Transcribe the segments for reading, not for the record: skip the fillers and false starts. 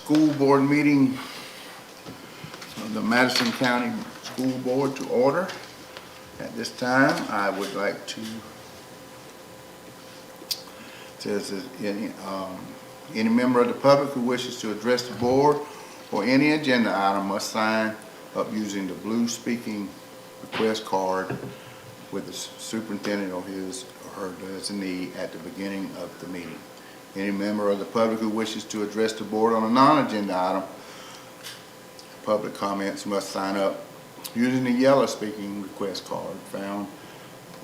school board meeting of the Madison County School Board to order. At this time, I would like to, says that any member of the public who wishes to address the board or any agenda item must sign up using the blue speaking request card with the superintendent or his or her designee at the beginning of the meeting. Any member of the public who wishes to address the board on a non-agenda item, public comments must sign up using the yellow speaking request card found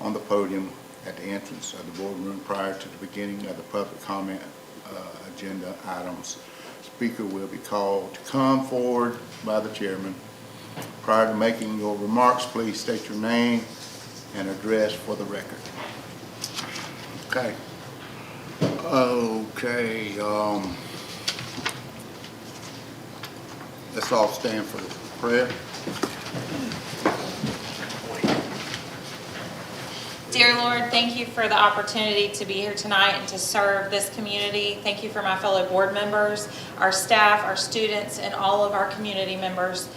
on the podium at the entrance of the boardroom prior to the beginning of the public comment agenda items. Speaker will be called to come forward by the chairman. Prior to making your remarks, please state your name and address for the record. Okay. Let's all stand for prayer. Dear Lord, thank you for the opportunity to be here tonight and to serve this community. Thank you for my fellow board members, our staff, our students, and all of our community members.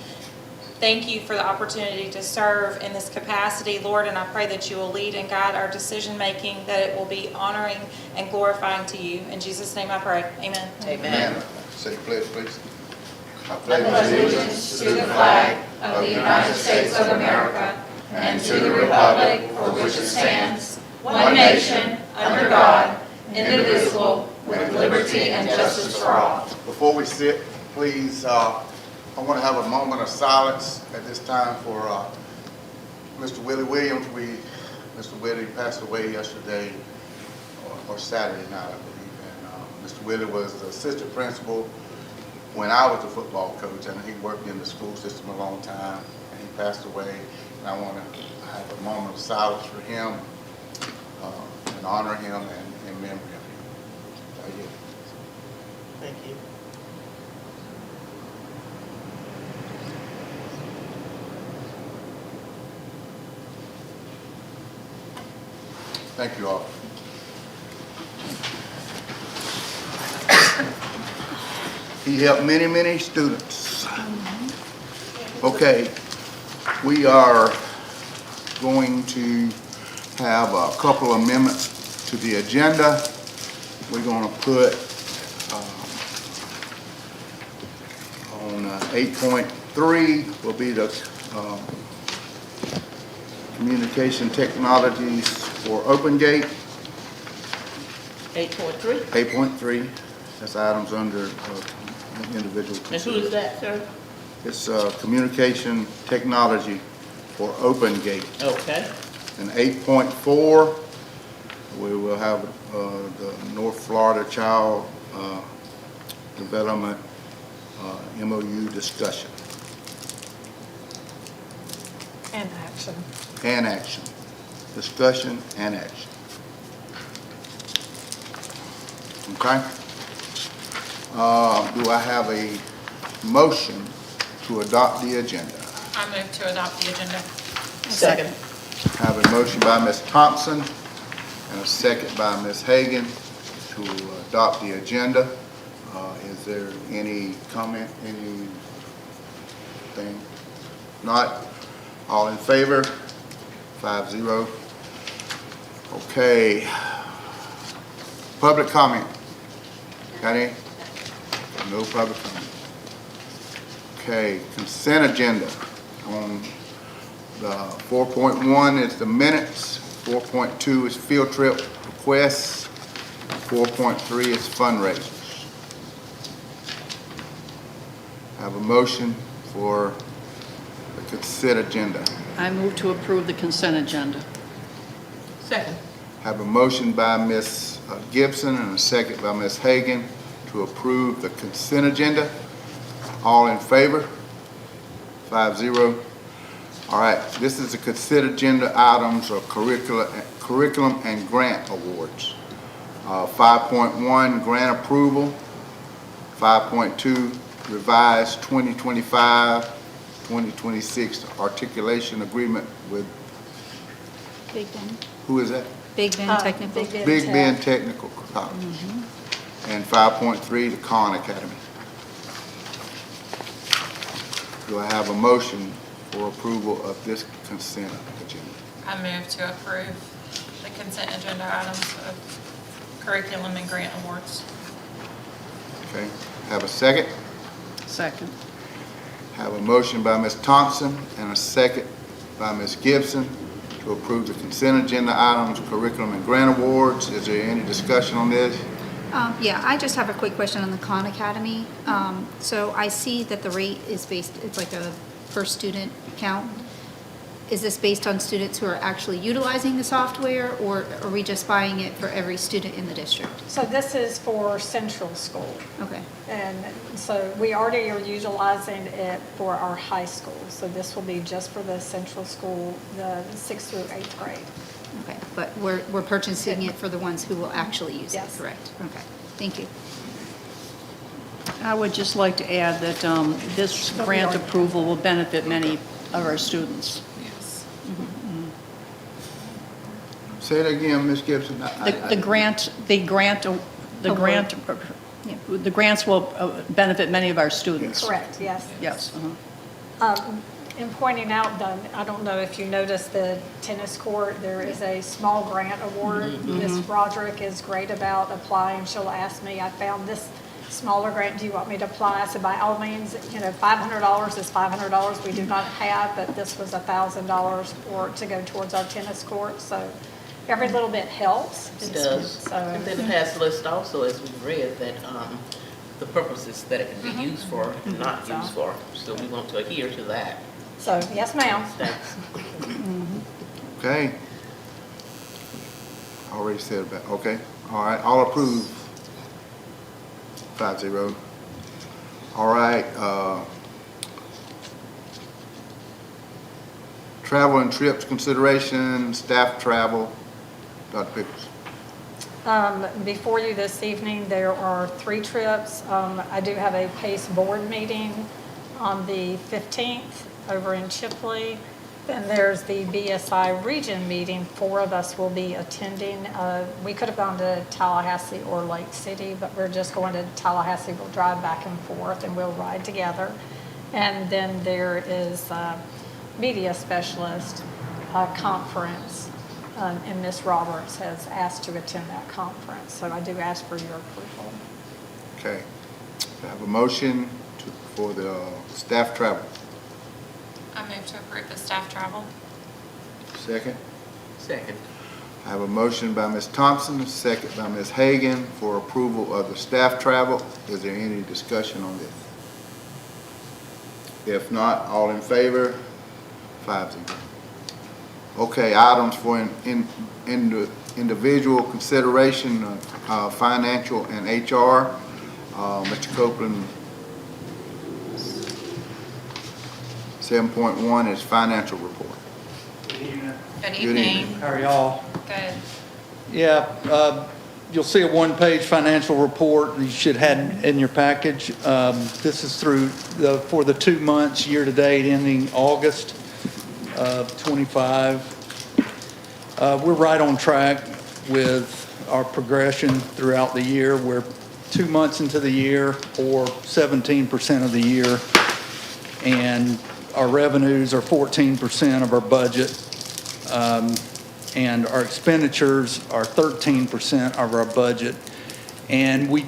Thank you for the opportunity to serve in this capacity, Lord, and I pray that you will lead and guide our decision-making, that it will be honoring and glorifying to you. In Jesus' name I pray. Amen. Amen. Say the pledge, please. I pledge allegiance to the flag of the United States of America and to the republic for which it stands, one nation, under God, indivisible, with liberty and justice for all. Before we sit, please, I want to have a moment of silence at this time for Mr. Willie Williams. Mr. Willie passed away yesterday or Saturday night, I believe. And Mr. Willie was the assistant principal when I was the football coach, and he worked in the school system a long time, and he passed away. And I want to have a moment of silence for him and honor him and in memory of him. Thank you. Thank you all. He helped many, many students. Okay, we are going to have a couple of amendments to the agenda. We're going to put on 8.3 will be the communication technologies for OpenGate. 8.3. 8.3, that's items under individual And who is that, sir? It's communication technology for OpenGate. Okay. And 8.4, we will have the North Florida Child Development MOU discussion. And action. And action. Discussion and action. Okay? Do I have a motion to adopt the agenda? I move to adopt the agenda. Second. I have a motion by Ms. Thompson and a second by Ms. Hagan to adopt the agenda. Is there any comment, anything? Not? All in favor? 5-0. Okay. Public comment. Got any? No public comment. Okay, consent agenda. On the 4.1 is the minutes. 4.2 is field trip requests. 4.3 is fundraisers. I have a motion for the consent agenda. I move to approve the consent agenda. Second. Have a motion by Ms. Gibson and a second by Ms. Hagan to approve the consent agenda. All in favor? 5-0. All right, this is the consent agenda items or curriculum and grant awards. 5.1, grant approval. 5.2, revised 2025-2026 articulation agreement with, Big Bend. who is that? Big Bend Technical. Big Bend Technical College. And 5.3, the Khan Academy. Do I have a motion for approval of this consent agenda? I move to approve the consent agenda items of curriculum and grant awards. Okay, have a second? Second. Have a motion by Ms. Thompson and a second by Ms. Gibson to approve the consent agenda items, curriculum and grant awards. Is there any discussion on this? Yeah, I just have a quick question on the Khan Academy. So I see that the rate is based, it's like a per student count. Is this based on students who are actually utilizing the software, or are we just buying it for every student in the district? So this is for central school. Okay, And so we already are utilizing it for our high school. So this will be just for the central school, the 6th through 8th grade. okay. But we're purchasing it for the ones who will actually use it, Yes. correct? Okay, thank you. I would just like to add that this grant approval will benefit many of our students. Yes. Say it again, Ms. Gibson. The grants will benefit many of our students. Correct, yes. Yes. uh-huh. In pointing out, though, I don't know if you noticed the tennis court, there is a small grant award. Miss Roderick is great about applying. She'll ask me, I found this smaller grant, do you want me to apply? I said, by all means, $500 is $500 we do not have, but this was $1,000 to go towards our tennis court. So every little bit helps. It does. So, And then the past list also, as we've read, that the purposes that it can be used for, not used for. So we want to adhere to that. so yes, ma'am. Thanks. Okay. Already said about, okay. All right, all approved. 5-0. All right, travel and trips consideration, staff travel. Dr. Pickles. Before you this evening, there are 3 trips. I do have a PACE board meeting on the 15th over in Chipley. Then there's the BSI region meeting. 4 of us will be attending. We could have gone to Tallahassee or Lake City, but we're just going to Tallahassee. We'll drive back and forth and we'll ride together. And then there is media specialist conference. And Ms. Roberts has asked to attend that conference. So I do ask for your approval. Okay. I have a motion for the staff travel. I move to approve the staff travel. Second. Second. I have a motion by Ms. Thompson, a second by Ms. Hagan for approval of the staff travel. Is there any discussion on this? If not, all in favor? 5-0. Okay, items for individual consideration, financial and HR. Mr. Copeland, 7.1 is financial report. Good evening. evening. How are y'all? Good. Yeah, you'll see a one-page financial report you should have in your package. This is for the 2 months year-to-date ending August of 25. We're right on track with our progression throughout the year. We're 2 months into the year, or 17% of the year, and our revenues are 14% of our budget, and our expenditures are 13% of our budget. And we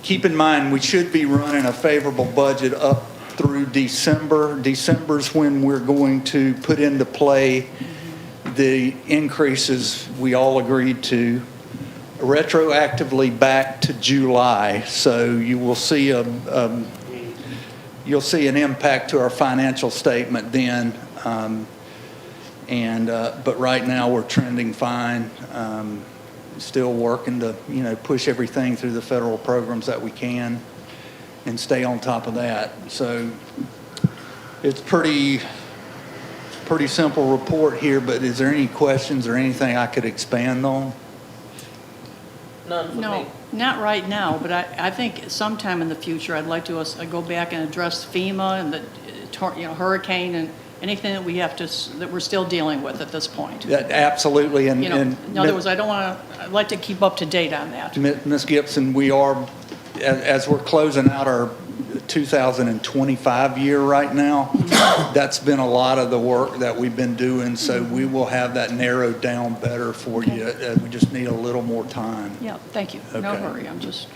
keep in mind, we should be running a favorable budget up through December. December's when we're going to put into play the increases we all agreed to retroactively back to July. So you will see you'll see an impact to our financial statement then. But right now we're trending fine. Still working to, push everything through the federal programs that we can and stay on top of that. So it's pretty simple report here, but is there any questions or anything I could expand on? None for me. No, not right now, but I think sometime in the future, I'd like to go back and address FEMA and the hurricane and anything that that we're still dealing with at this point. Absolutely. And In other words, I'd like to keep up to date on that. Ms. Gibson, we are, as we're closing out our 2025 year right now. That's been a lot of the work that we've been doing, so we will have that narrowed down better for you. We just need a little more time. Yeah, thank you. No Okay. hurry, I'm just,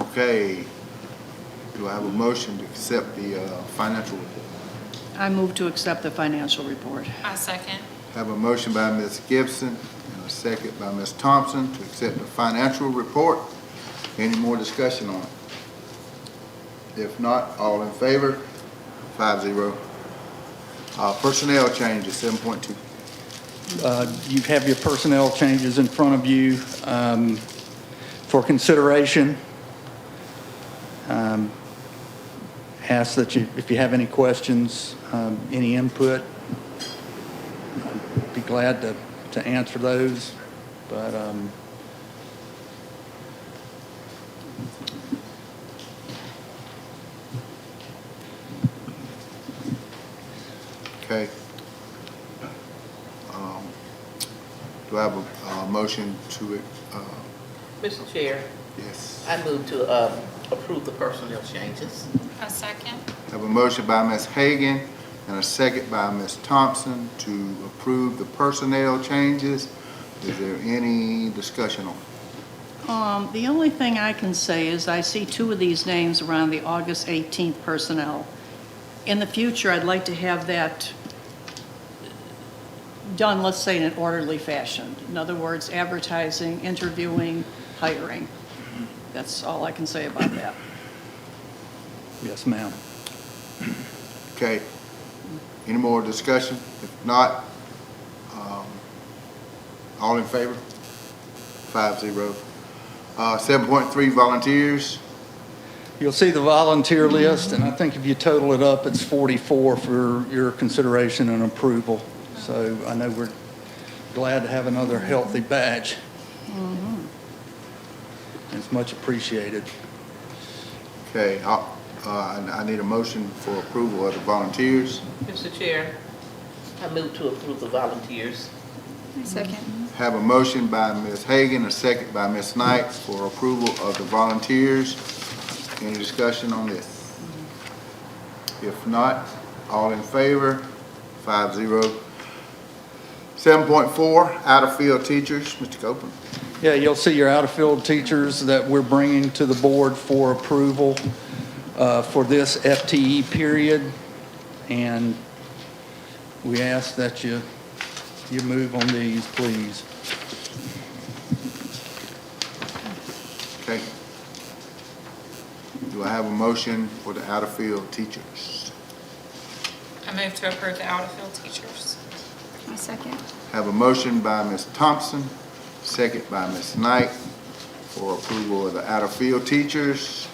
Okay. Do I have a motion to accept the financial report? I move to accept the financial report. I second. Have a motion by Ms. Gibson and a second by Ms. Thompson to accept the financial report. Any more discussion on it? If not, all in favor? 5-0. Personnel changes, 7.2. You have your personnel changes in front of you for consideration. Ask that you, if you have any questions, any input, I'd be glad to answer those. But Okay. Do I have a motion to, Mr. Chair, yes. I move to approve the personnel changes. I second. Have a motion by Ms. Hagan and a second by Ms. Thompson to approve the personnel changes. Is there any discussion on it? The only thing I can say is I see two of these names around the August 18th personnel. In the future, I'd like to have that done, let's say, in an orderly fashion. In other words, advertising, interviewing, hiring. That's all I can say about that. yes, ma'am. Okay. Any more discussion? If not, all in favor? 5-0. 7.3 volunteers. You'll see the volunteer list, and I think if you total it up, it's 44 for your consideration and approval. So I know we're glad to have another healthy batch. It's much appreciated. Okay, I need a motion for approval of the volunteers. Mr. Chair, I move to approve the volunteers. Second. Have a motion by Ms. Hagan, a second by Ms. Knight for approval of the volunteers. Any discussion on this? If not, all in favor? 5-0. 7.4, out-of-field teachers. Mr. Copeland. Yeah, you'll see your out-of-field teachers that we're bringing to the board for approval for this FTE period. And we ask that you move on these, please. Okay. Do I have a motion for the out-of-field teachers? I move to approve the out-of-field teachers. I second. Have a motion by Ms. Thompson, second by Ms. Knight for approval of the out-of-field teachers.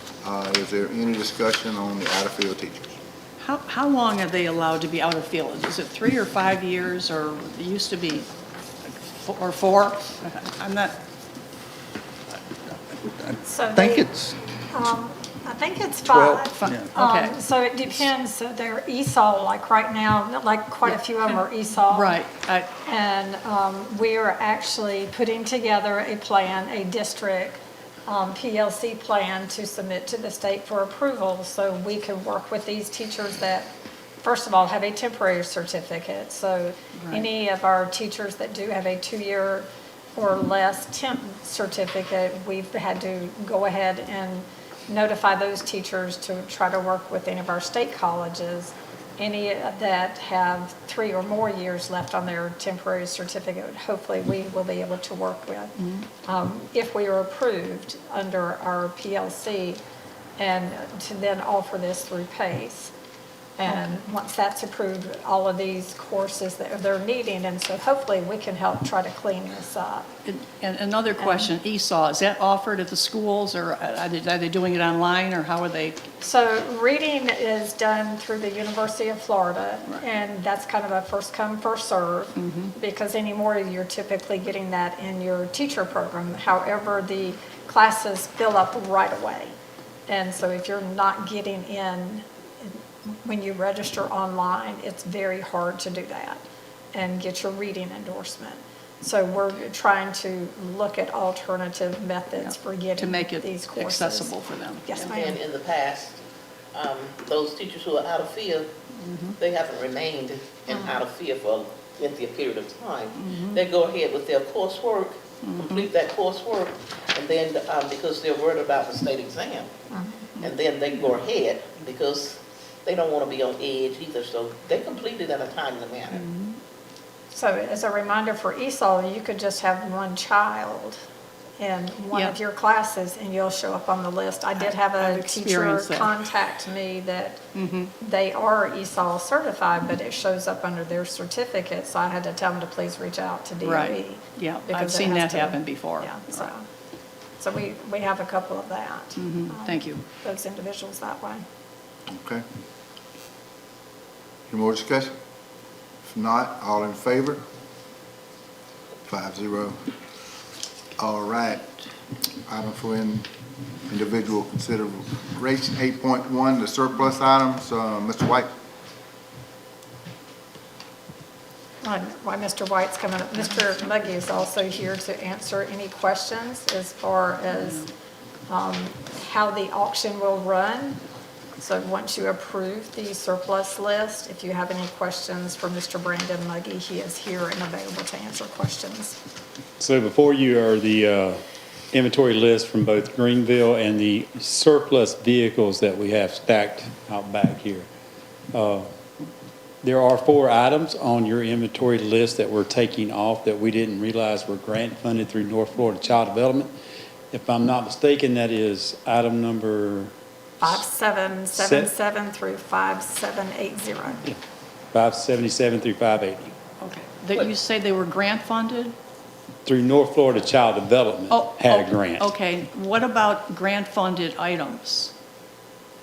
Is there any discussion on the out-of-field teachers? How long are they allowed to be out of field? Is it 3 or 5 years, or it used to be, or 4? I'm not, So I think they- it's I think it's 12. 5. Yeah. okay, So it depends, so they're ESOL, like right now, like quite a few of them are ESOL. right. And we are actually putting together a plan, a district PLC plan to submit to the state for approval, so we can work with these teachers that, first of all, have a temporary certificate. So any of our teachers that do have a 2-year or less temp certificate, we've had to go ahead and notify those teachers to try to work with any of our state colleges. Any that have 3 or more years left on their temporary certificate, hopefully we will be able to work with. If we are approved under our PLC, and to then offer this through PACE. And once that's approved, all of these courses that they're needing, and so hopefully we can help try to clean this up. And another question, ESOL, is that offered at the schools, or are they doing it online, or how are they? So reading is done through the University of Florida, and that's kind of a first come, first serve, because anymore you're typically getting that in your teacher program. However, the classes fill up right away. And so if you're not getting in when you register online, it's very hard to do that and get your reading endorsement. So we're trying to look at alternative methods for To getting make it these courses. accessible for them. Yes, And ma'am. in the past, those teachers who are out of field, they haven't remained in out of field for a lengthy period of time. They go ahead with their coursework, complete that coursework, and then, because they're worried about the state exam, and then they go ahead because they don't want to be on edge either, so they complete it in a timely manner. So as a reminder for ESOL, you could just have one child in one of Yeah. your classes and you'll show up on the list. I did have I've a teacher experienced that. contact me that they are ESOL certified, but it shows up under their certificate, so I had to tell them to please reach out to DOE. Right, yeah, I've because it seen has that to- happen before. Yeah, so we have a couple of that. Thank you. Those individuals that way. Okay. Any more discussion? If not, all in favor? 5-0. All right. Item for individual consideration, 8.1, the surplus items, Mr. White. Why Mr. White's coming up, Mr. Muggy is also here to answer any questions as far as how the auction will run. So once you approve the surplus list, if you have any questions for Mr. Brandon Muggy, he is here and available to answer questions. So before you are the inventory list from both Greenville and the surplus vehicles that we have stacked out back here. There are 4 items on your inventory list that we're taking off that we didn't realize were grant funded through North Florida Child Development. If I'm not mistaken, that is item number 5777 through 5780. 577 through 580. Okay. That you say they were grant funded? Through North Florida Child Development had a grant. Okay, what about grant funded items?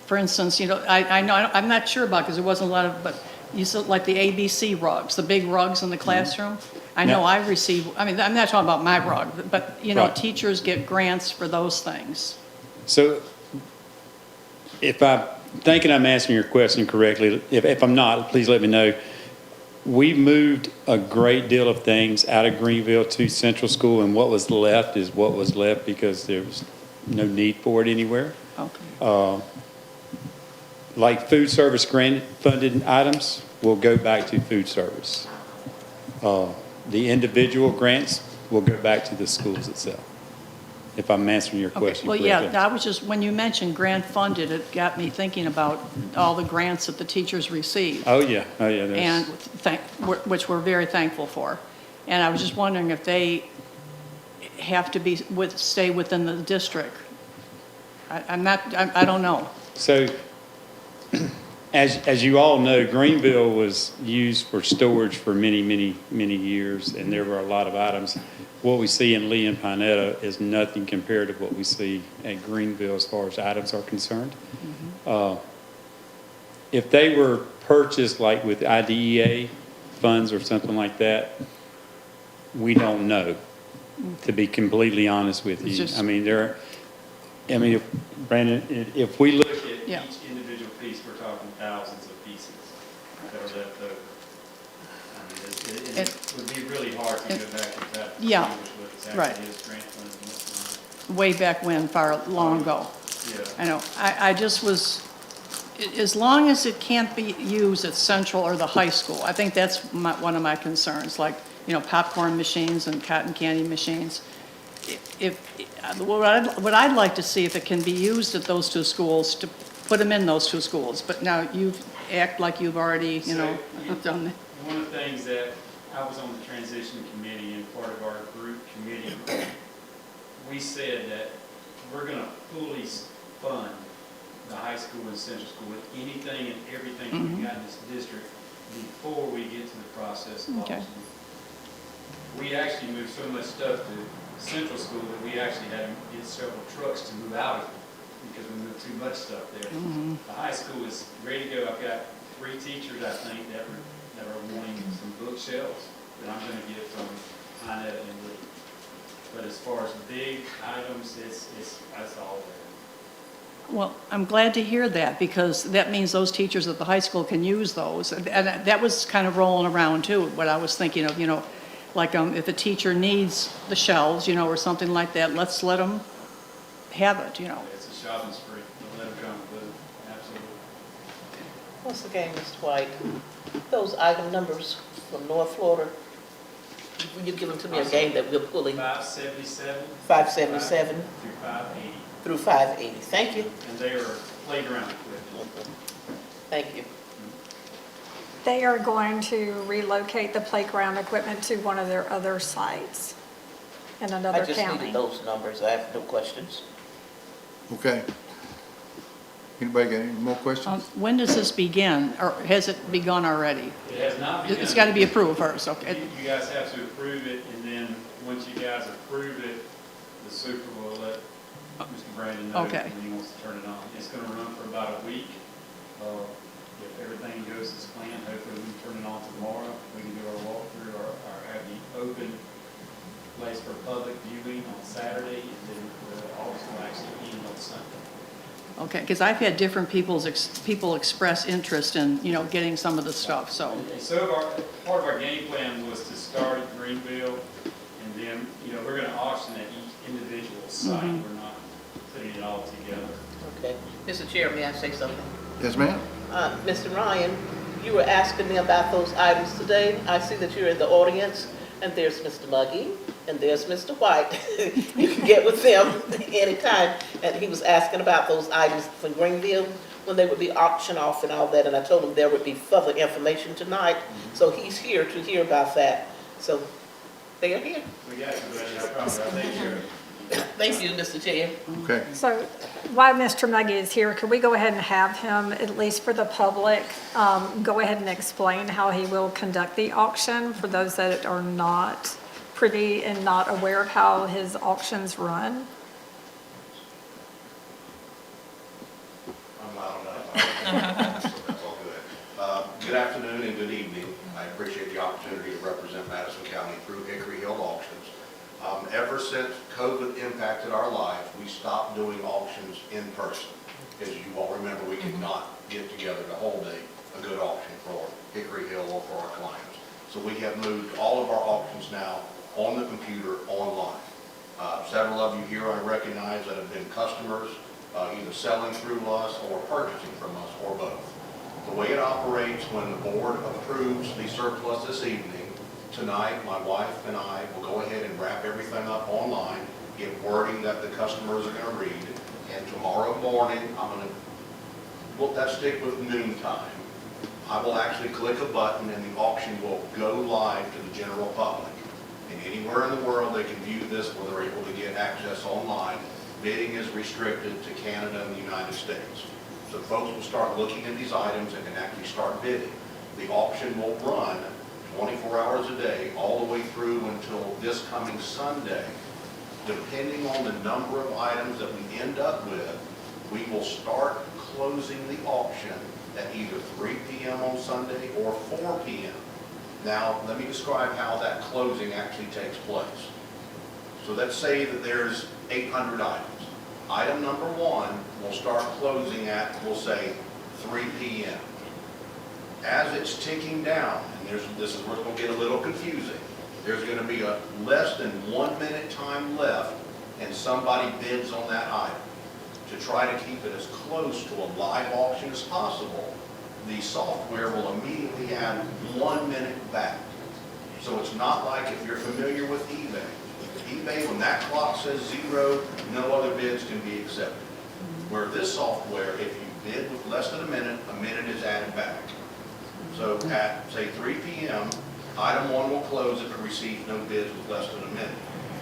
For instance, you know, I know, I'm not sure about, because there wasn't a lot of, but you said like the ABC rugs, the big rugs in the classroom? I know Yeah. I receive, I mean, I'm not talking about my rug, but, you know, Right. teachers get grants for those things. So if I'm thinking I'm answering your question correctly, if I'm not, please let me know. We moved a great deal of things out of Greenville to Central School, and what was left is what was left because there was no need for it anywhere. Okay. Like food service grant funded items will go back to food service. The individual grants will go back to the schools itself, if I'm answering your Okay, question well, correctly. yeah, I was just, when you mentioned grant funded, it got me thinking about all the grants that the teachers receive. Oh, yeah, there's. And which we're very thankful for. And I was just wondering if they have to be stay within the district. I don't know. So, as you all know, Greenville was used for storage for many, many, many years, and there were a lot of items. What we see in Lee and Pinetta is nothing compared to what we see at Greenville as far as items are concerned. If they were purchased like with IDEA funds or something like that, we don't know, to be completely honest with It's you. just- If, Brandon, if we look at Yeah. each individual piece, we're talking thousands of pieces that are left over. It would be really hard to go back and try to Yeah. distinguish what Right. exactly is grant funded and what's not. Way back when, far long ago. Yeah. I know. I just was, as long as it can't be used at Central or the high school, I think that's one of my concerns, like, you know, popcorn machines and cotton candy machines. What I'd like to see, if it can be used at those 2 schools, to put them in those 2 schools. But now you act like you've already, you know, done that. One of the things that I was on the transition committee and part of our group committee, we said that we're going to fully fund the high school and central school with anything and everything we've got in this district before we get to the process of Okay. auction. We actually moved so much stuff to central school that we actually had to get several trucks to move out of it because we moved too much stuff there. The high school is ready to go. I've got 3 teachers, I think, that are wanting some bookshelves that I'm going to get from Pinetta and Lee. But as far as big items, that's all there. Well, I'm glad to hear that, because that means those teachers at the high school can use those. And that was kind of rolling around too, what I was thinking of, you know, like, if a teacher needs the shelves, you know, or something like that, let's let them have it, you know. It's a shopping spree. Don't let them come with it. Absolutely. Once again, Mr. White, those item numbers from North Florida, will you give them to me again that we're pulling? 577. 577 Through 580. through 580. Thank you. And they are playground equipment. Thank you. They are going to relocate the playground equipment to one of their other sites in I another just county. needed those numbers. I have no questions. Okay. Anybody got any more questions? When does this begin, or has it begun already? It has not begun. It's got to be approved first, okay? You guys have to approve it, and then, once you guys approve it, the super will let Mr. Brandon know Okay. when he wants to turn it on. It's gonna run for about a week. If everything goes as planned, hopefully we can turn it on tomorrow. We can do our walkthrough, or have the open place for public viewing on Saturday, and then the office will actually end on Sunday. Okay, because I've had different people express interest in, you know, getting some of the stuff, so. And so part of our game plan was to start at Greenville, and then, you know, we're gonna auction at each individual site. We're not putting it all together. Okay. Mr. Chair, may I say something? Yes, ma'am? Mr. Ryan, you were asking me about those items today. I see that you're in the audience, and there's Mr. Muggy, and there's Mr. White. You can get with them anytime. And he was asking about those items from Greenville, when they would be auctioned off and all that, and I told him there would be further information tonight. So he's here to hear about that. So they are here. We got you, buddy, I promise, I'll take care of it. Thank you, Mr. Chair. Okay. So while Mr. Muggy is here, could we go ahead and have him, at least for the public, go ahead and explain how he will conduct the auction for those that are not privy and not aware of how his auctions run? I'm loud enough. So that's all good. Good afternoon and good evening. I appreciate the opportunity to represent Madison County through Hickory Hill Auctions. Ever since COVID impacted our lives, we stopped doing auctions in person. As you all remember, we could not get together to hold a good auction for Hickory Hill or for our clients. So we have moved all of our auctions now on the computer, online. Several of you here I recognize that have been customers, either selling through us or purchasing from us, or both. The way it operates, when the board approves the surplus this evening, tonight my wife and I will go ahead and wrap everything up online, get wording that the customers are going to read, and tomorrow morning I'm going to, well, let's stick with noon time. I will actually click a button and the auction will go live to the general public. And anywhere in the world they can view this where they're able to get access online. Bidding is restricted to Canada and the United States. So folks will start looking at these items and can actually start bidding. The auction will run 24 hours a day, all the way through until this coming Sunday. Depending on the number of items that we end up with, we will start closing the auction at either 3 p.m. on Sunday or 4 p.m. Now, let me describe how that closing actually takes place. So let's say that there's 800 items. Item number 1 will start closing at, we'll say, 3 p.m. As it's ticking down, and this is where it's going to get a little confusing, there's going to be a less than 1 minute time left, and somebody bids on that item. To try to keep it as close to a live auction as possible, the software will immediately add 1 minute back. So it's not like if you're familiar with eBay. eBay, when that clock says 0, no other bids can be accepted. Where this software, if you bid with less than a minute is added back. So at, say, 3 p.m., item 1 will close if it receives no bids with less than a minute.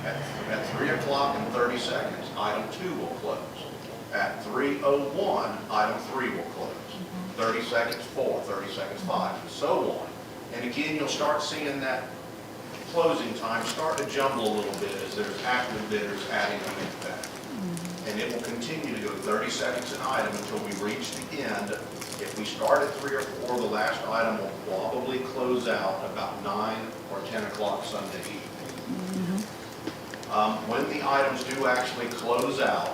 At 3 o'clock and 30 seconds, item 2 will close. At 3:01, item 3 will close. 30 seconds 4, 30 seconds 5, and so on. And again, you'll start seeing that closing time start to jumble a little bit as there's active bidders adding a minute back. And it will continue to go 30 seconds an item until we reach the end. If we start at 3 or 4, the last item will probably close out about 9 or 10 o'clock Sunday evening. When the items do actually close out,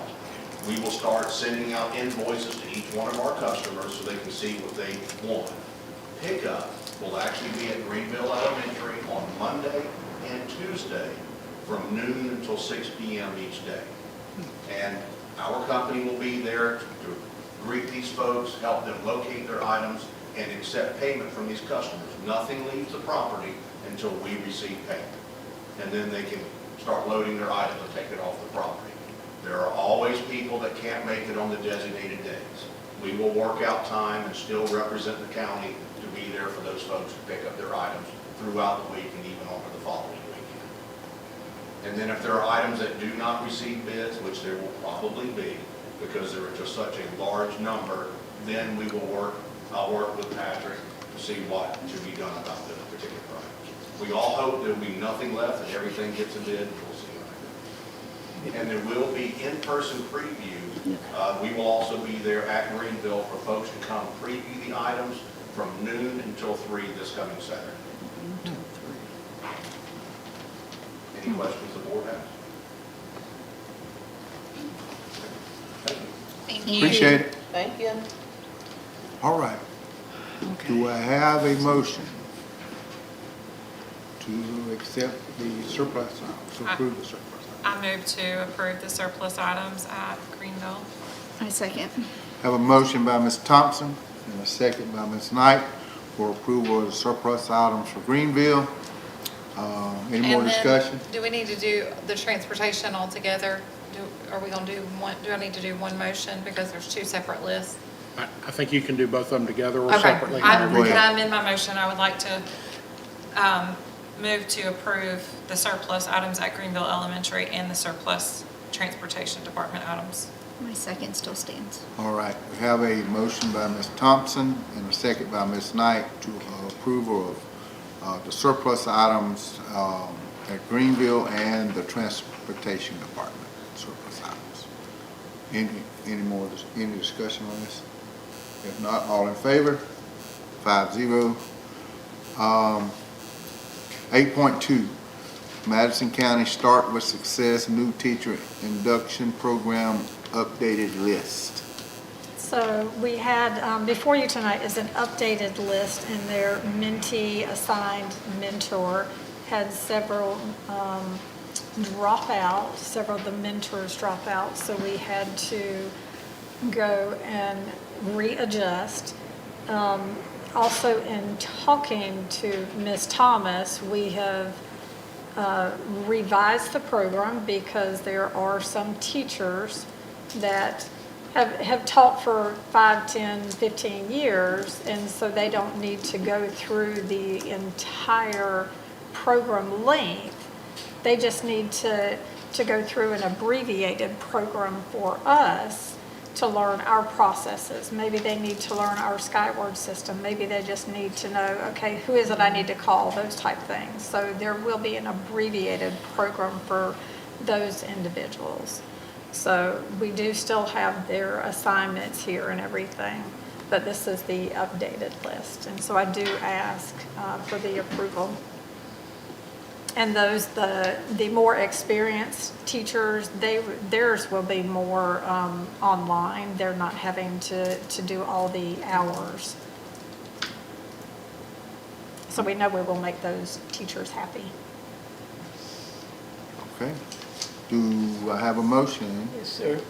we will start sending out invoices to each one of our customers so they can see what they want. Pickup will actually be at Greenville Elementary on Monday and Tuesday from noon until 6 p.m. each day. And our company will be there to greet these folks, help them locate their items, and accept payment from these customers. Nothing leaves the property until we receive payment. And then they can start loading their items and take it off the property. There are always people that can't make it on the designated days. We will work out time and still represent the county to be there for those folks to pick up their items throughout the week and even over the following weekend. And then if there are items that do not receive bids, which there will probably be, because there are just such a large number, then I'll work with Patrick to see what should be done about those particular items. We all hope there will be nothing left and everything gets a bid, we'll see. And there will be in-person preview. We will also be there at Greenville for folks to come preview the items from noon until 3 this coming Saturday. Any questions the board has? Thank you. Thank you. Appreciate it. Thank you. All right. Do I have a motion to accept the surplus items, to approve the surplus items? I move to approve the surplus items at Greenville. I second. Have a motion by Ms. Thompson and a second by Ms. Knight for approval of the surplus items for Greenville. Any more And then, discussion? do we need to do the transportation altogether? Are we gonna do one, do I need to do one motion because there's two separate lists? I think you can do both of them together or Okay, separately. Go ahead. can I amend my motion? I would like to move to approve the surplus items at Greenville Elementary and the surplus transportation department items. My second still stands. All right, we have a motion by Ms. Thompson and a second by Ms. Knight to approval of the surplus items at Greenville and the transportation department surplus items. Any discussion on this? If not, all in favor? 5-0. 8.2, Madison County Start with Success New Teacher Induction Program Updated List. So we had, before you tonight is an updated list, and their mentee assigned mentor had several dropouts, several of the mentors drop out, so we had to go and readjust. Also, in talking to Ms. Thomas, we have revised the program because there are some teachers that have taught for 5, 10, 15 years, and so they don't need to go through the entire program length. They just need to go through an abbreviated program for us to learn our processes. Maybe they need to learn our Skyward system. Maybe they just need to know, okay, who is it I need to call, those type things. So there will be an abbreviated program for those individuals. So we do still have their assignments here and everything, but this is the updated list. And so I do ask for the approval. And those, the more experienced teachers, theirs will be more online. They're not having to do all the hours. So we know we will make those teachers happy. Okay. Do I have a motion? Yes, sir.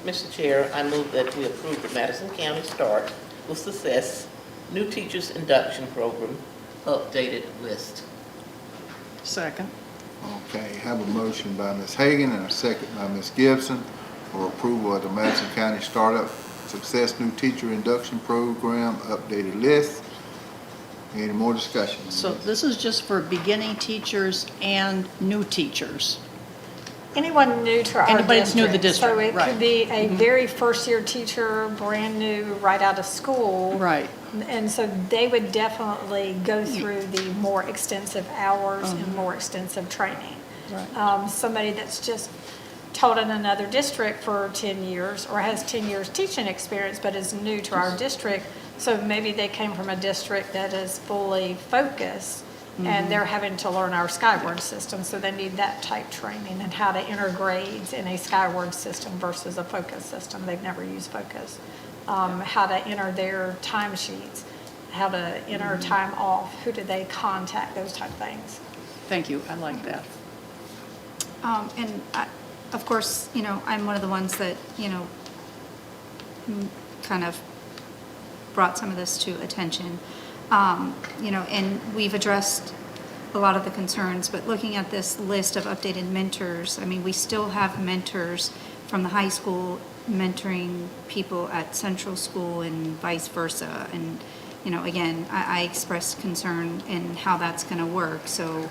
Mr. Chair, I move that we approve the Madison County Start with Success New Teachers Induction Program updated list. Second. Okay, have a motion by Ms. Hagan and a second by Ms. Gibson for approval of the Madison County Startup Success New Teacher Induction Program updated list. Any more discussion? So this is just for beginning teachers and new teachers. Anyone new to our district. Anybody that's new to the district, So it right. could be a very first-year teacher, brand new, right out of school. Right. And so they would definitely go through the more extensive hours and more extensive training. Right. Somebody that's just taught in another district for 10 years or has 10 years teaching experience but is new to our district, so maybe they came from a district that is fully focused and they're having to learn our Skyward system, so they need that type training and how to enter grades in a Skyward system versus a Focus system. They've never used Focus. How to enter their timesheets, how to enter time off, who do they contact, those type of things. Thank you, I like that. And of course, I'm one of the ones that, kind of brought some of this to attention. And we've addressed a lot of the concerns, but looking at this list of updated mentors, I mean, we still have mentors from the high school mentoring people at Central School and vice versa. And, again, I expressed concern in how that's going to work. So,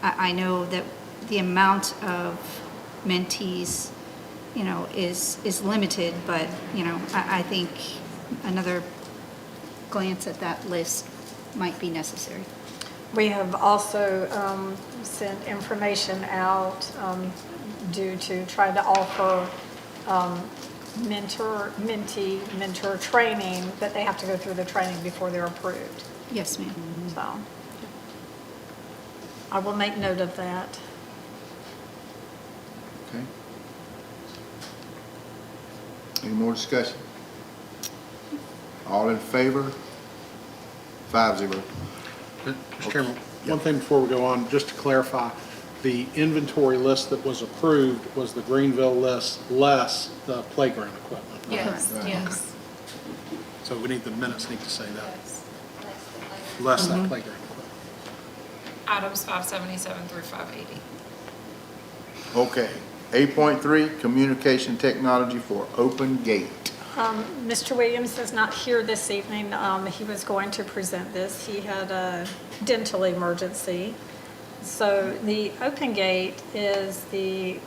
I know that the amount of mentees, is limited, but, I think another glance at that list might be necessary. We have also sent information out due to trying to offer mentor training, but they have to go through the training before they're approved. Yes, ma'am. So I will make note of that. Okay. Any more discussion? All in favor? 5-0. Mr. Chairman, one thing before we go on, just to clarify, the inventory list that was approved was the Greenville list less the playground equipment. Yes, Right. yes. So the minutes need to say that, less that playground equipment. Items 577 through 580. Okay. 8.3, communication technology for open gate. Mr. Williams is not here this evening. He was going to present this. He had a dental emergency. So the Open Gate is the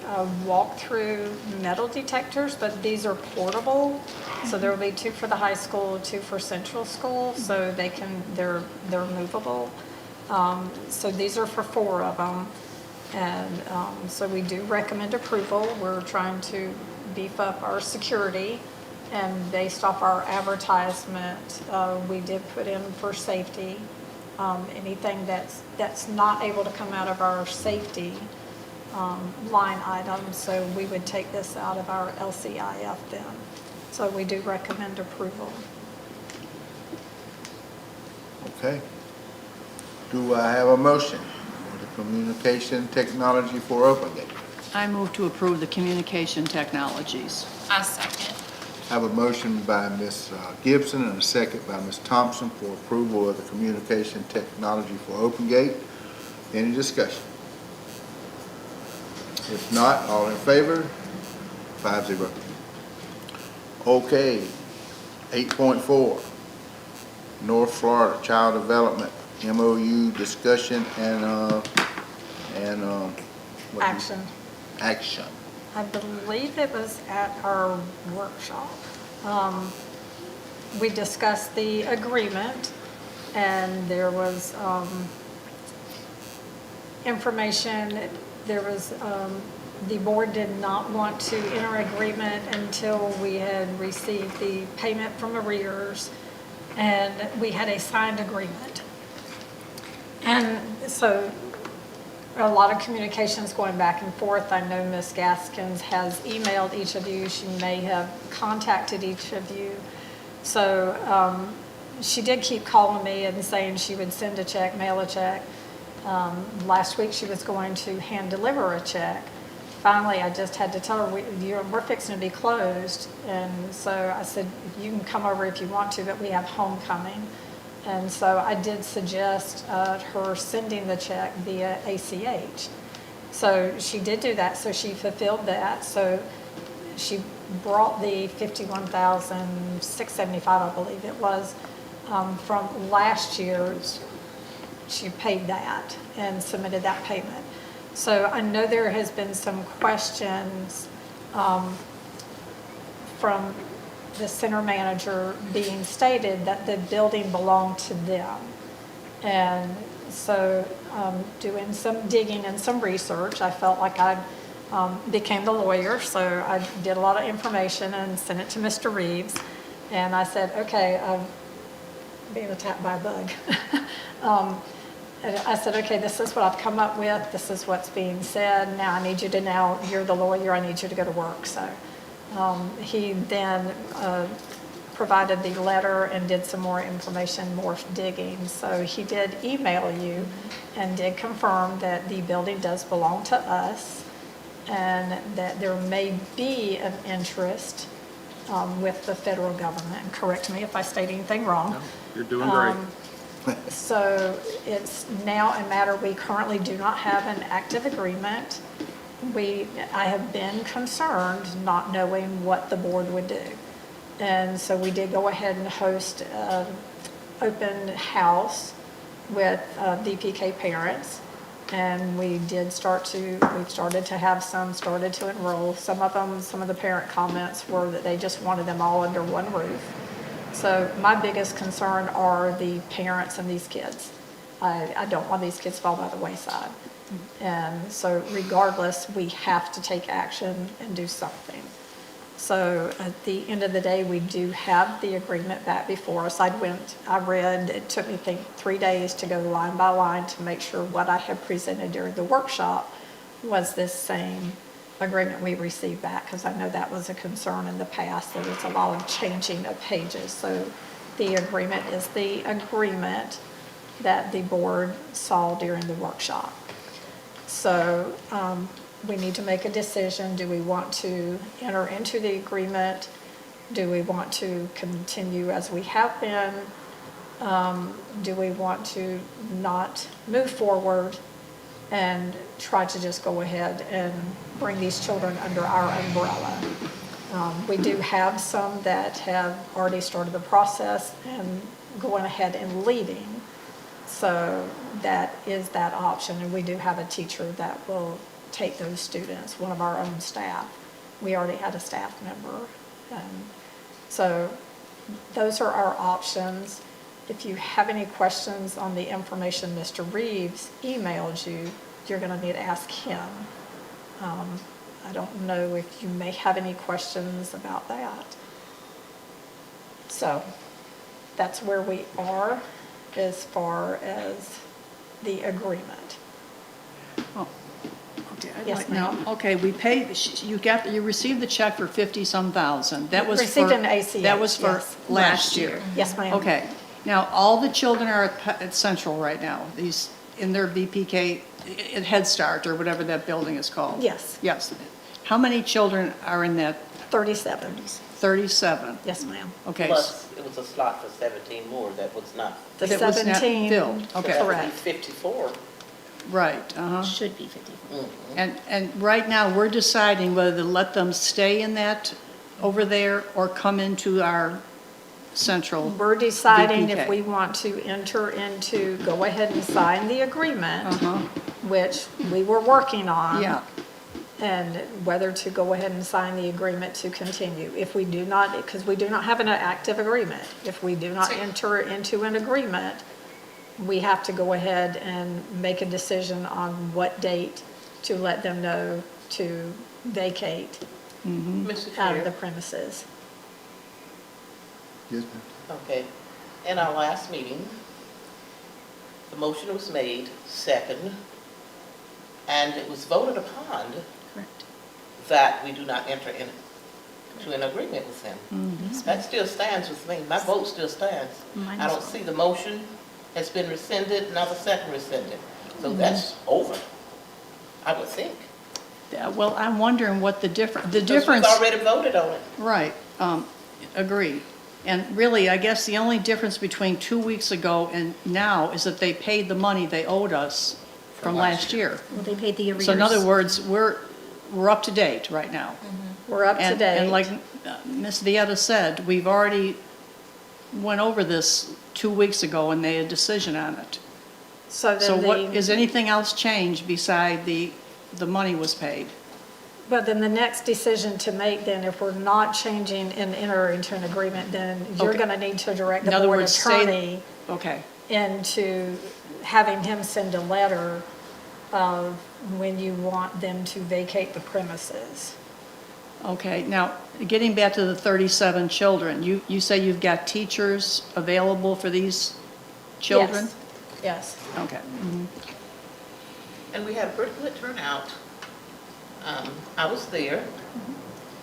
walk-through metal detectors, but these are portable. So there will be 2 for the high school, 2 for Central School, so they're movable. So these are for 4 of them. And so we do recommend approval. We're trying to beef up our security. And based off our advertisement, we did put in for safety. Anything that's not able to come out of our safety line item, so we would take this out of our LCIF then. So we do recommend approval. Okay. Do I have a motion for the communication technology for open gate? I move to approve the communication technologies. I second. I have a motion by Ms. Gibson and a second by Ms. Thompson for approval of the communication technology for open gate. Any discussion? If not, all in favor? 5-0. Okay. 8.4, North Florida Child Development MOU discussion and what- Action. Action. I believe it was at our workshop. We discussed the agreement, and there was information. There was the board did not want to enter agreement until we had received the payment from arrears, and we had a signed agreement. And so a lot of communications going back and forth. I know Ms. Gaskins has emailed each of you. She may have contacted each of you. So she did keep calling me and saying she would send a check, mail a check. Last week she was going to hand deliver a check. Finally, I just had to tell her, we're fixing to be closed. And so I said, you can come over if you want to, but we have homecoming. And so I did suggest her sending the check via ACH. So she did do that, so she fulfilled that. So she brought the $51,675, I believe it was, from last year. She paid that and submitted that payment. So I know there has been some questions from the center manager being stated that the building belonged to them. And so doing some digging and some research, I felt like I became the lawyer, so I did a lot of information and sent it to Mr. Reeves. And I said, okay, I'm being attacked by a bug. And I said, okay, this is what I've come up with. This is what's being said. Now I need you to you're the lawyer, I need you to go to work. So he then provided the letter and did some more information, more digging. So he did email you and did confirm that the building does belong to us and that there may be an interest with the federal government. And correct me if I state anything wrong. You're doing great. So it's now a matter, we currently do not have an active agreement. I have been concerned not knowing what the board would do. And so we did go ahead and host an open house with VPK parents. And we've started to have some started to enroll. Some of the parent comments were that they just wanted them all under one roof. So my biggest concern are the parents and these kids. I don't want these kids to fall by the wayside. And so regardless, we have to take action and do something. So at the end of the day, we do have the agreement back before us. I read, it took me, I think, 3 days to go line by line to make sure what I had presented during the workshop was this same agreement we received back, because I know that was a concern in the past. There was a lot of changing of pages. So the agreement is the agreement that the board saw during the workshop. So we need to make a decision. Do we want to enter into the agreement? Do we want to continue as we have been? Do we want to not move forward and try to just go ahead and bring these children under our umbrella? We do have some that have already started the process and going ahead and leaving. So that is that option, and we do have a teacher that will take those students, one of our own staff. We already had a staff member. So those are our options. If you have any questions on the information Mr. Reeves emailed you, you're going to need to ask him. I don't know if you may have any questions about that. So that's where we are as far as the agreement. Oh, okay. Yes, Now, ma'am. okay, we paid, you received the check for 50-some thousand. That was Received for an ACH, That was for yes. last year. Yes, ma'am. Okay. Now, all the children are at Central right now, these, in their VPK, at Head Start or whatever that building is called. Yes. Yes. How many children are in that 37. 37? Yes, ma'am. Okay. Plus, it was a slot for 17 more that was not. The That was not 17. filled. Okay. That would be Correct. 54. Right, uh-huh. Should be 54. And right now, we're deciding whether to let them stay in that over there or come into our central. We're deciding VPK. if we want to enter into, go ahead and sign the agreement, Uh-huh, which we were working on. yeah, And whether to go ahead and sign the agreement to continue. If we do not, because we do not have an active agreement, if we do not enter into an agreement, we have to go ahead and make a decision on what date to let them know to vacate Mr. out of the Chair, premises. Yes, ma'am. okay. In our last meeting, the motion was made, second, and it was voted upon Correct. that we do not enter into an agreement with them. That still stands with me. My vote still stands. Mine I as don't well. see the motion has been rescinded, now the second rescinded. So that's over, I would think. Yeah, well, I'm wondering what the difference, Because we've already voted on it. right, agree. And really, I guess the only difference between 2 weeks ago and now is that they paid the money they owed us from last year. Well, they paid the arrears. So in other words, we're up to date right now. We're up to And date. like Ms. Vieta said, we've already went over this 2 weeks ago and made a decision on it. So So then what, the, is anything else changed beside the money was paid? but then the next decision to make then, if we're not changing and enter into an agreement, then you're Okay. gonna need to direct In the other board words, say- attorney Okay, into having him send a letter of when you want them to vacate the premises. okay. Now, getting back to the 37 children, you say you've got teachers available for these children? Yes. Okay. And we had a pretty good turnout. I was there.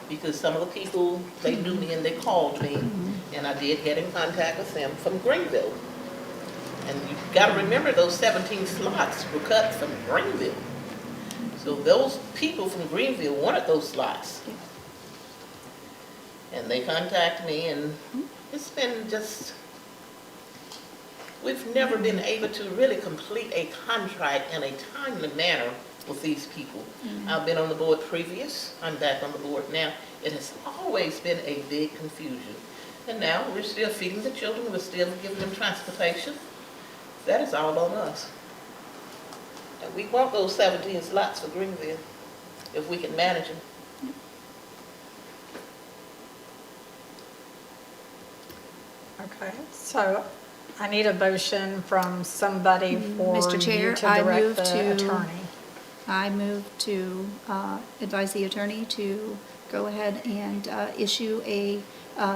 because some of the people, they knew me and they called me, and I did get in contact with them from Greenville. And you gotta remember, those 17 slots were cut from Greenville. So those people from Greenville wanted those slots. And they contacted me, and it's been just, we've never been able to really complete a contract in a timely manner with these people. I've been on the board previous, I'm back on the board now. It has always been a big confusion. And now we're still feeding the children, we're still giving them transportation. That is all on us. And we want those 17 slots for Greenville, if we can manage them. Okay, so I need a motion from somebody for Mr. Chair, you to I direct move the to- attorney. I move to advise the attorney to go ahead and issue a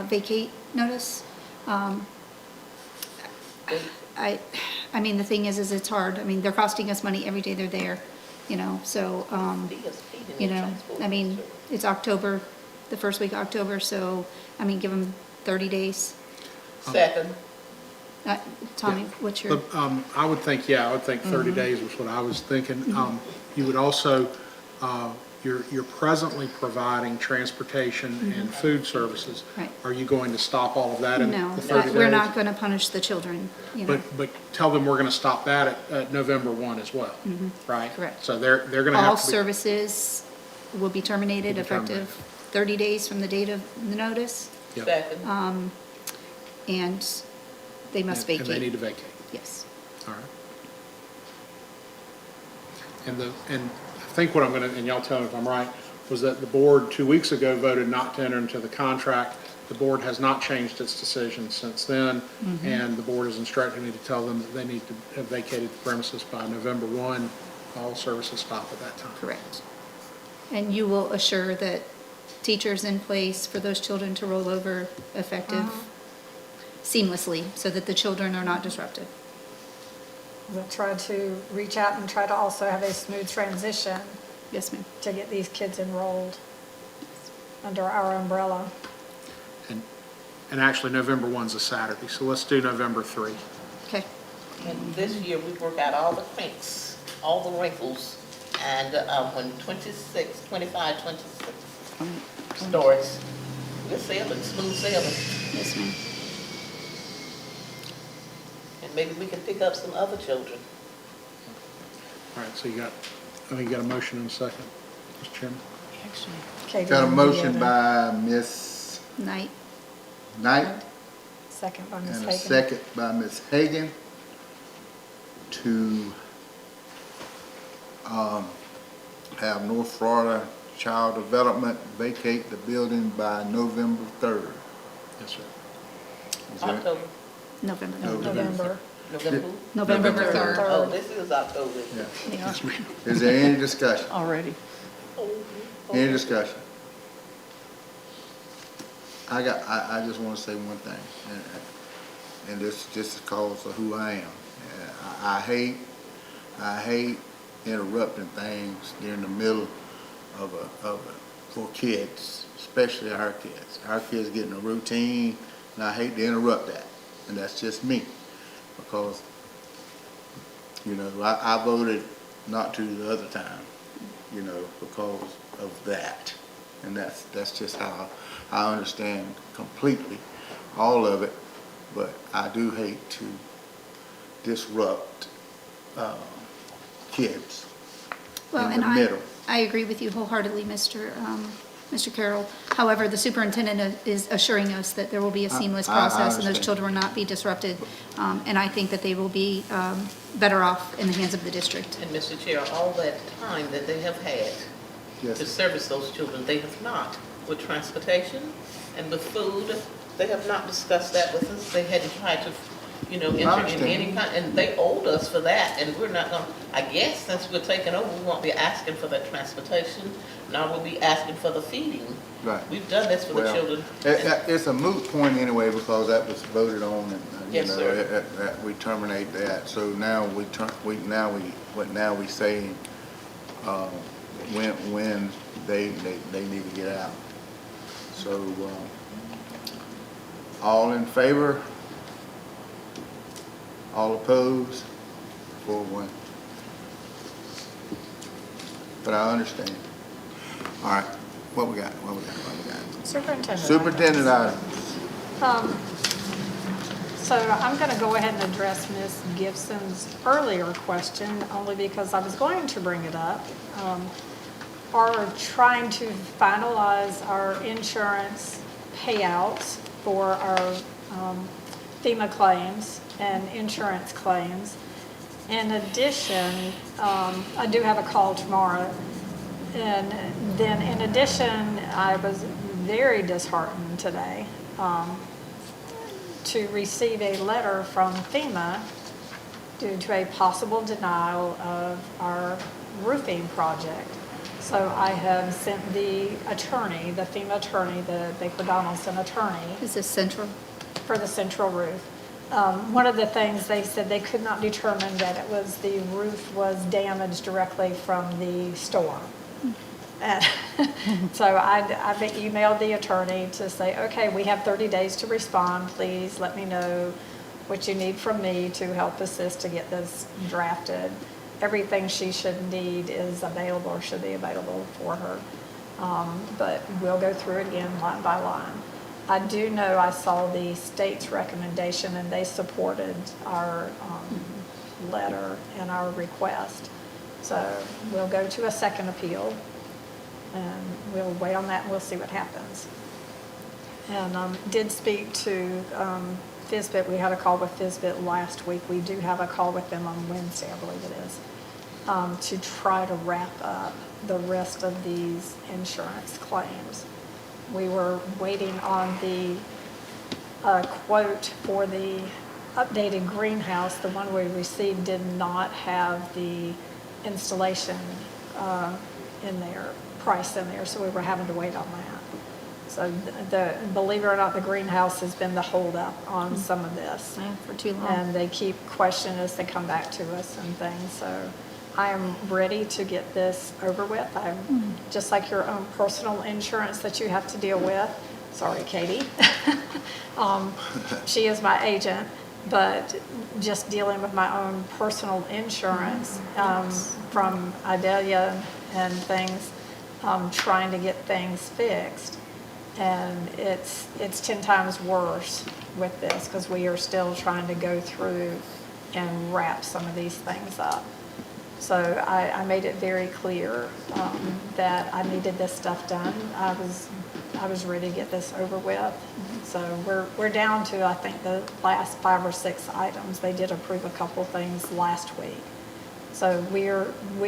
vacate notice. I mean, the thing is it's hard. I mean, they're costing us money every day they're there, you know, so, you know, I mean, it's October, the first week of October, so, I mean, give them 30 days. Second, Tommy, what's your? But, I would think 30 days was what I was thinking. You would also, you're presently providing transportation and food services. Right. Are you going to stop all of that in No, the 30 days? we're not going to punish the children, you know. But tell them we're going to stop that at November 1 as well, right? Correct. So they're going to All have to be. services will be terminated Will be terminated. effective 30 days from the date of the notice, Yep. second. and they must And they vacate. need to vacate. Yes. All right. And I think what I'm gonna, and y'all tell me if I'm right, was that the board 2 weeks ago voted not to enter into the contract. The board has not changed its decision since then, and the board has instructed me to tell them that they need to have vacated the premises by November 1. All services stop at that time. Correct. And you will assure that teachers in place for those children to roll over effective seamlessly, so that the children are not disrupted. We'll try to reach out and try to also have a smooth transition Yes, ma'am. to get these kids enrolled under our umbrella. And actually, November 1's a Saturday, so let's do November 3. Okay. And this year, we work out all the kinks, all the wrinkles, and when 26, 25, 26 starts, we're sailing, smooth sailing. Yes, ma'am. And maybe we can pick up some other children. All right, so you got a motion and a second, Mr. Chairman? Katie, Got a and motion Deanna. by Ms. Night. Knight Second by Ms. and a Hagan. second by Ms. Hagan to have North Florida Child Development vacate the building by November 3rd. Yes, sir. Is there- October, November. November. November. November 3rd. Oh, this is October. Yeah. Yeah. Is there any discussion? Already. Any discussion? I just want to say one thing, and this just because of who I am. I hate interrupting things during the middle of for kids, especially our kids. Our kids getting a routine, and I hate to interrupt that. And that's just me, because, you know, I voted not to the other time, you know, because of that. And that's just how I understand completely all of it, but I do hate to disrupt kids Well, in and the middle. I agree with you wholeheartedly, Mr. Carroll. However, the superintendent is assuring us that there will be a seamless I process and those understand. children will not be disrupted. And I think that they will be better off in the hands of the district. And Mr. Chair, all that time that they have had to Yes, service those children, they have not. With transportation and with food, they have not discussed that with us. They hadn't tried to, you know, enter in understand. any kind, and they owed us for that, and we're not gonna, I guess, since we're taking over, we won't be asking for that transportation, nor will be asking for the feeding. right. We've done this for the Well, children. It's a moot point anyway, because that was voted on, and, you Yes, know, sir. that we terminate that. So now now we say, when they need to get out. So, all in favor? All opposed? 4-1. But I understand. All right, what we got? Superintendent. Superintendent items. So I'm going to go ahead and address Ms. Gibson's earlier question, only because I was going to bring it up. Are trying to finalize our insurance payouts for our FEMA claims and insurance claims. In addition, I do have a call tomorrow. And then in addition, I was very disheartened today to receive a letter from FEMA due to a possible denial of our roofing project. So I have sent the attorney, the FEMA attorney, the Baker Donaldson attorney. Is this central? For the central roof. One of the things they said, they could not determine that it was the roof was damaged directly from the storm. And so I've emailed the attorney to say, okay, we have 30 days to respond. Please let me know what you need from me to help assist to get this drafted. Everything she should need is available or should be available for her. But we'll go through it again line by line. I do know I saw the state's recommendation and they supported our letter and our request. So we'll go to a second appeal and we'll wait on that and we'll see what happens. And did speak to Fisbit. We had a call with Fisbit last week. We do have a call with them on Wednesday, I believe it is, to try to wrap up the rest of these insurance claims. We were waiting on the quote for the updated greenhouse. The one we received did not have the installation in there, price in there, so we were having to wait on that. So believe it or not, the greenhouse has been the holdup on some of this. Yeah, for too long. And they keep questioning us, they come back to us and things, so I am ready to get this over with. I'm just like your own personal insurance that you have to deal with. Sorry, Katie. She is my agent, but just dealing with my own personal insurance from Idalia and things, trying to get things fixed. And it's 10 times worse with this because we are still trying to go through and wrap some of these things up. So I made it very clear that I needed this stuff done. I was ready to get this over with. So we're down to, I think, the last 5 or 6 items. They did approve a couple things last week. So we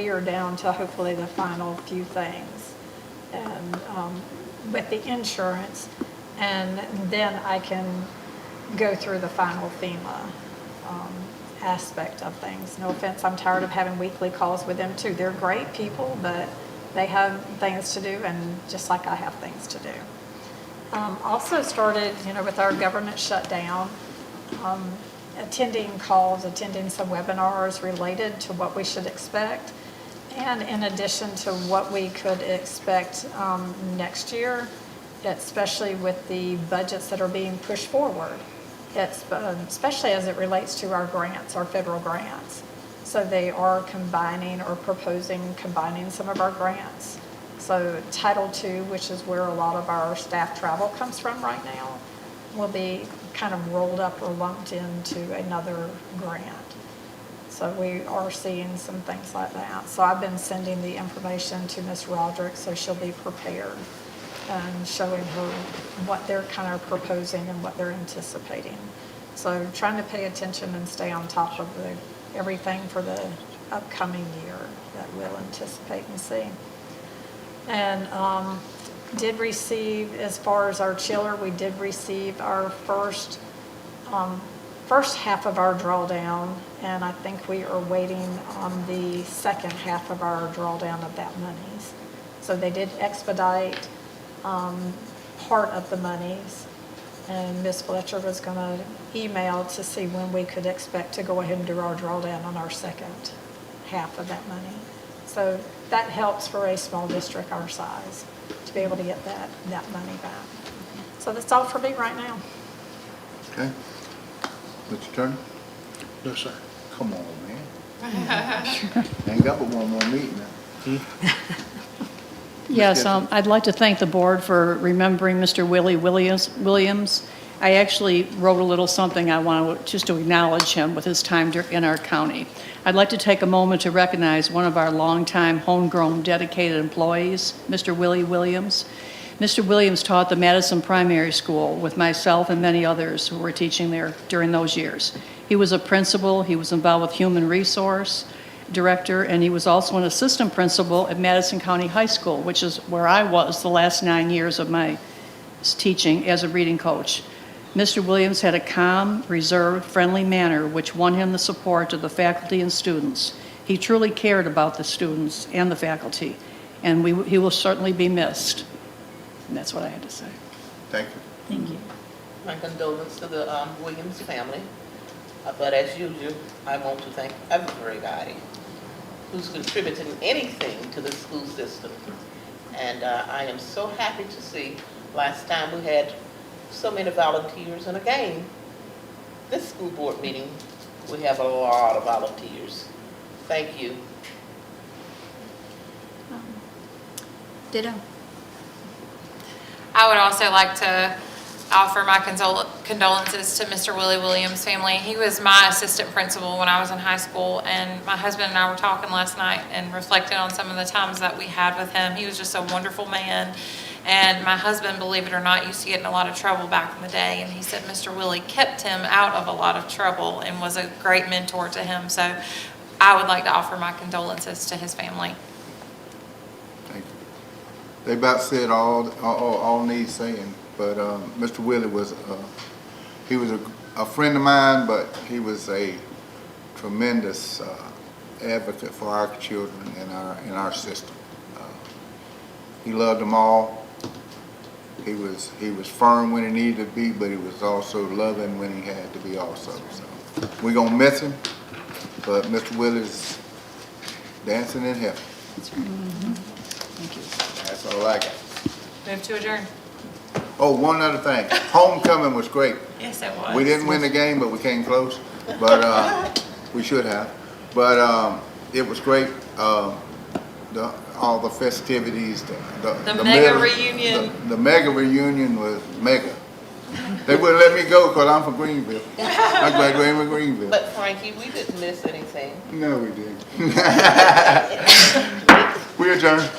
are down to hopefully the final few things. And with the insurance, and then I can go through the final FEMA aspect of things. No offense, I'm tired of having weekly calls with them too. They're great people, but they have things to do, and just like I have things to do. Also started, with our government shutdown, attending calls, attending some webinars related to what we should expect. And in addition to what we could expect next year, especially with the budgets that are being pushed forward, especially as it relates to our grants, our federal grants. So they are combining or proposing combining some of our grants. So Title II, which is where a lot of our staff travel comes from right now, will be kind of rolled up or lumped into another grant. So we are seeing some things like that. So I've been sending the information to Ms. Roderick so she'll be prepared and showing her what they're kind of proposing and what they're anticipating. So trying to pay attention and stay on top of everything for the upcoming year that we'll anticipate and see. And did receive, as far as our chiller, we did receive our first half of our drawdown, and I think we are waiting on the second half of our drawdown of that monies. So they did expedite part of the monies, and Ms. Fletcher was going to email to see when we could expect to go ahead and do our drawdown on our second half of that money. So that helps for a small district our size to be able to get that money back. So that's all for me right now. Okay. Mr. Turner? No, sir. Come on, man. Ain't got but one more meeting now. Yes, Gibson. I'd like to thank the board for remembering Mr. Willie Williams. I actually wrote a little something I want just to acknowledge him with his time in our county. I'd like to take a moment to recognize one of our longtime homegrown dedicated employees, Mr. Willie Williams. Mr. Williams taught the Madison Primary School with myself and many others who were teaching there during those years. He was a principal, he was involved with human resource director, and he was also an assistant principal at Madison County High School, which is where I was the last 9 years of my teaching as a reading coach. Mr. Williams had a calm, reserved, friendly manner which won him the support of the faculty and students. He truly cared about the students and the faculty, and he will certainly be missed. And that's what I had to say. Thank you. Thank you. My condolences to the Williams family. But as usual, I want to thank everybody who's contributing anything to the school system. And I am so happy to see last time we had so many volunteers. And again, this school board meeting, we have a lot of volunteers. Thank you. Ditto. I would also like to offer my condolences to Mr. Willie Williams' family. He was my assistant principal when I was in high school, and my husband and I were talking last night and reflecting on some of the times that we had with him. He was just a wonderful man, and my husband, believe it or not, used to get in a lot of trouble back in the day, and he said Mr. Willie kept him out of a lot of trouble and was a great mentor to him. So I would like to offer my condolences to his family. Thank you. They about said all needs saying, but Mr. Willie was, he was a friend of mine, but he was a tremendous advocate for our children in our system. He loved them all. He was firm when he needed to be, but he was also loving when he had to be also. So we're gonna miss him, but Mr. Willie's dancing in heaven. Thank you. That's all I got. Move to adjourn. Oh, one other thing. Homecoming was great. Yes, it was. We didn't win the game, but we came close. But we should have. But it was great. All the festivities, The mega reunion. The mega reunion was mega. They wouldn't let me go because I'm from Greenville. I graduated from Greenville. But Frankie, we didn't miss anything. No, we didn't. We adjourned.